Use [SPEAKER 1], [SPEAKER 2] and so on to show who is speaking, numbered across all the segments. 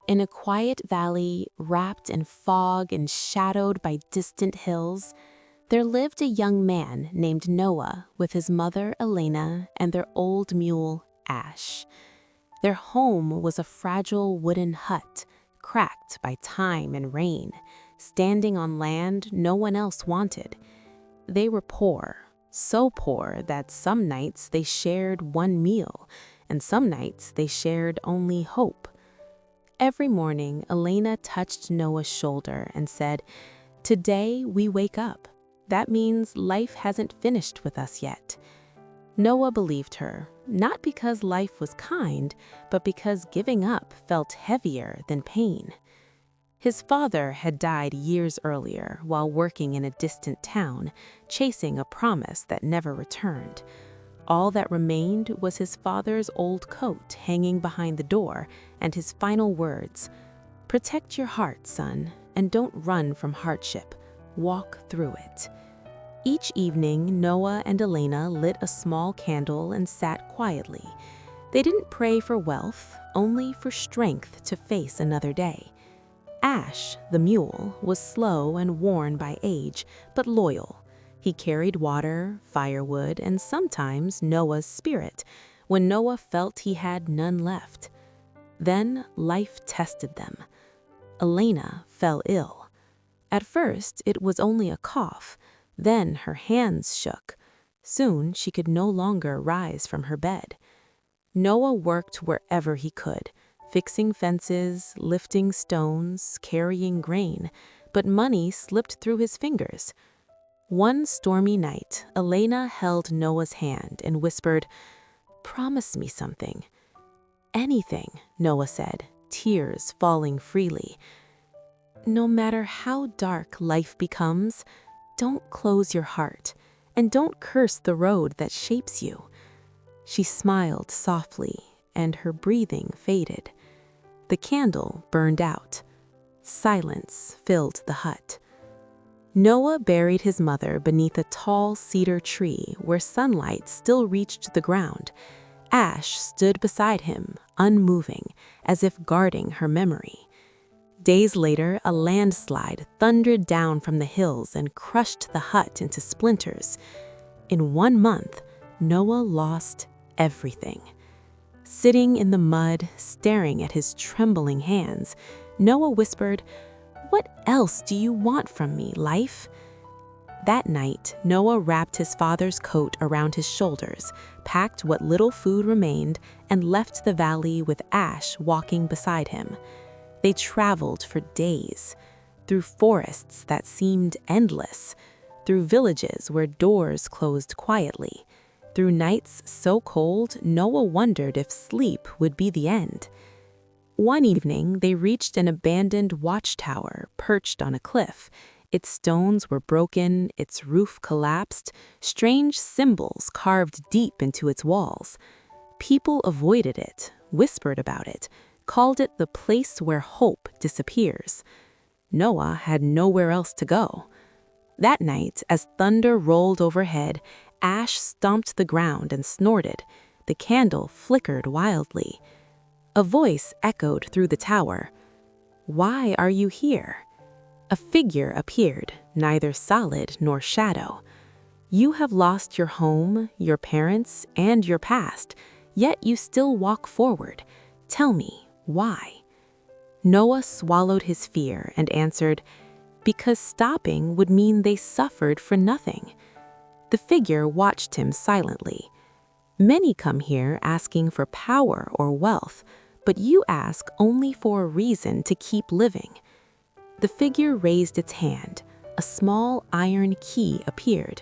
[SPEAKER 1] In a quiet valley, wrapped in fog and shadowed by distant hills, there lived a young man named Noah with his mother Elena and their old mule, Ash. Their home was a fragile wooden hut, cracked by time and rain, standing on land no one else wanted. They were poor, so poor that some nights they shared one meal, and some nights they shared only hope. Every morning, Elena touched Noah's shoulder and said, "Today we wake up. That means life hasn't finished with us yet." Noah believed her, not because life was kind, but because giving up felt heavier than pain. His father had died years earlier while working in a distant town, chasing a promise that never returned. All that remained was his father's old coat hanging behind the door and his final words, "Protect your heart, son, and don't run from hardship. Walk through it." Each evening, Noah and Elena lit a small candle and sat quietly. They didn't pray for wealth, only for strength to face another day. Ash, the mule, was slow and worn by age, but loyal. He carried water, firewood, and sometimes Noah's spirit, when Noah felt he had none left. Then life tested them. Elena fell ill. At first, it was only a cough. Then her hands shook. Soon she could no longer rise from her bed. Noah worked wherever he could, fixing fences, lifting stones, carrying grain, but money slipped through his fingers. One stormy night, Elena held Noah's hand and whispered, "Promise me something." "Anything," Noah said, tears falling freely. "No matter how dark life becomes, don't close your heart, and don't curse the road that shapes you." She smiled softly, and her breathing faded. The candle burned out. Silence filled the hut. Noah buried his mother beneath a tall cedar tree where sunlight still reached the ground. Ash stood beside him, unmoving, as if guarding her memory. Days later, a landslide thundered down from the hills and crushed the hut into splinters. In 1 month, Noah lost everything. Sitting in the mud, staring at his trembling hands, Noah whispered, "What else do you want from me, life?" That night, Noah wrapped his father's coat around his shoulders, packed what little food remained, and left the valley with Ash walking beside him. They traveled for days, through forests that seemed endless, through villages where doors closed quietly, through nights so cold Noah wondered if sleep would be the end. One evening, they reached an abandoned watchtower perched on a cliff. Its stones were broken, its roof collapsed, strange symbols carved deep into its walls. People avoided it, whispered about it, called it the place where hope disappears. Noah had nowhere else to go. That night, as thunder rolled overhead, Ash stomped the ground and snorted. The candle flickered wildly. A voice echoed through the tower. "Why are you here?" A figure appeared, neither solid nor shadow. "You have lost your home, your parents, and your past, yet you still walk forward. Tell me, why?" Noah swallowed his fear and answered, "Because stopping would mean they suffered for nothing." The figure watched him silently. "Many come here asking for power or wealth, but you ask only for a reason to keep living." The figure raised its hand. A small iron key appeared.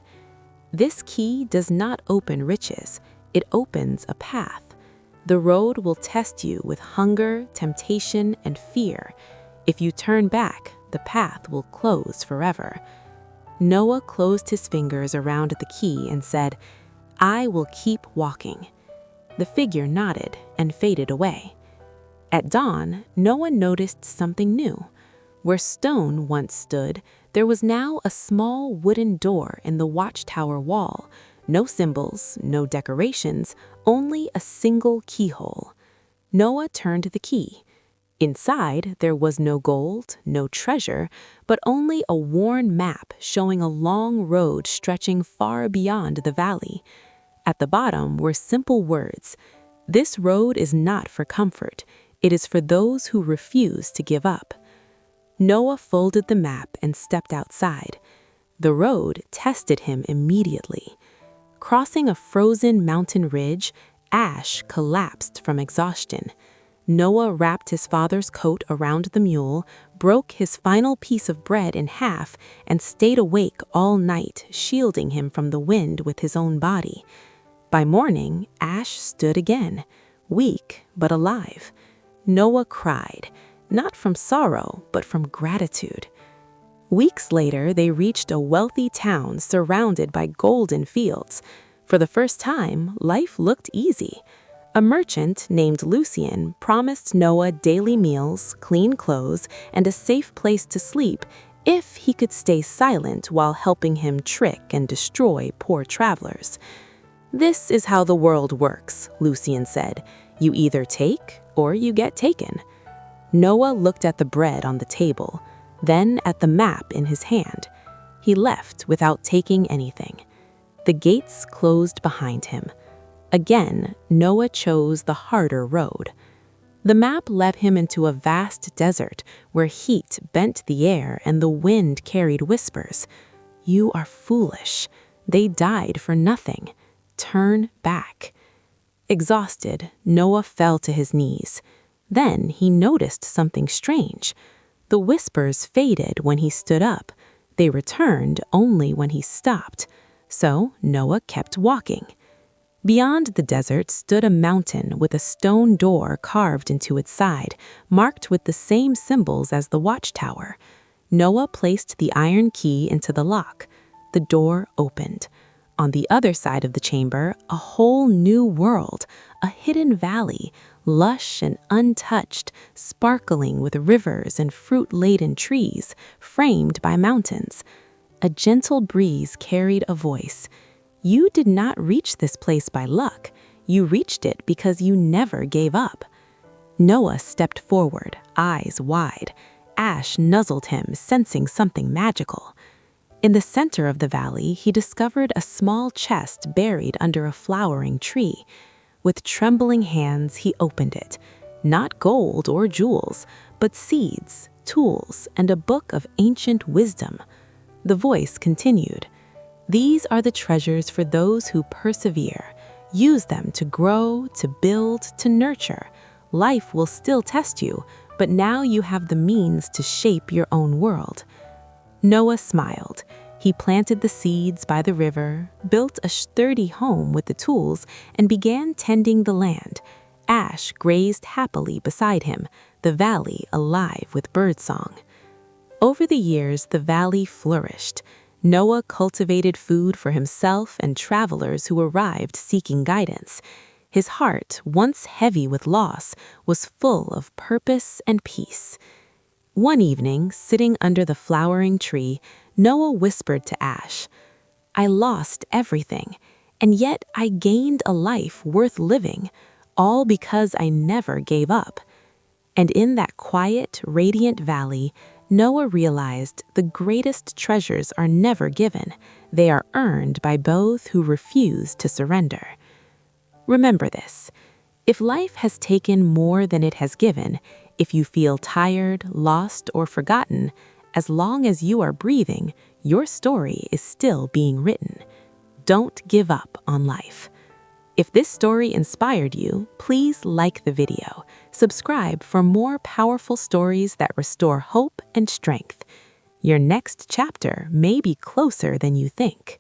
[SPEAKER 1] "This key does not open riches. It opens a path. The road will test you with hunger, temptation, and fear. If you turn back, the path will close forever." Noah closed his fingers around the key and said, "I will keep walking." The figure nodded and faded away. At dawn, Noah noticed something new. Where stone once stood, there was now a small wooden door in the watchtower wall. No symbols, no decorations, only a single keyhole. Noah turned the key. Inside, there was no gold, no treasure, but only a worn map showing a long road stretching far beyond the valley. At the bottom were simple words: "This road is not for comfort. It is for those who refuse to give up." Noah folded the map and stepped outside. The road tested him immediately. Crossing a frozen mountain ridge, Ash collapsed from exhaustion. Noah wrapped his father's coat around the mule, broke his final piece of bread in half, and stayed awake all night, shielding him from the wind with his own body. By morning, Ash stood again, weak but alive. Noah cried, not from sorrow, but from gratitude. Weeks later, they reached a wealthy town surrounded by golden fields. For the first time, life looked easy. A merchant named Lucian promised Noah daily meals, clean clothes, and a safe place to sleep if he could stay silent while helping him trick and destroy poor travelers. "This is how the world works," Lucian said. "You either take or you get taken." Noah looked at the bread on the table, then at the map in his hand. He left without taking anything. The gates closed behind him. Again, Noah chose the harder road. The map led him into a vast desert where heat bent the air and the wind carried whispers. "You are foolish. They died for nothing. Turn back." Exhausted, Noah fell to his knees. Then he noticed something strange. The whispers faded when he stood up. They returned only when he stopped. So Noah kept walking. Beyond the desert stood a mountain with a stone door carved into its side, marked with the same symbols as the watchtower. Noah placed the iron key into the lock. The door opened. On the other side of the chamber, a whole new world, a hidden valley, lush and untouched, sparkling with rivers and fruit-laden trees, framed by mountains. A gentle breeze carried a voice. "You did not reach this place by luck. You reached it because you never gave up." Noah stepped forward, eyes wide. Ash nuzzled him, sensing something magical. In the center of the valley, he discovered a small chest buried under a flowering tree. With trembling hands, he opened it. Not gold or jewels, but seeds, tools, and a book of ancient wisdom. The voice continued. "These are the treasures for those who persevere. Use them to grow, to build, to nurture. Life will still test you, but now you have the means to shape your own world." Noah smiled. He planted the seeds by the river, built a sturdy home with the tools, and began tending the land. Ash grazed happily beside him, the valley alive with birdsong. Over the years, the valley flourished. Noah cultivated food for himself and travelers who arrived seeking guidance. His heart, once heavy with loss, was full of purpose and peace. One evening, sitting under the flowering tree, Noah whispered to Ash, "I lost everything, and yet I gained a life worth living, all because I never gave up." And in that quiet, radiant valley, Noah realized the greatest treasures are never given. They are earned by both who refuse to surrender. Remember this: if life has taken more than it has given, if you feel tired, lost, or forgotten, as long as you are breathing, your story is still being written. Don't give up on life. If this story inspired you, please like the video. Subscribe for more powerful stories that restore hope and strength. Your next chapter may be closer than you think.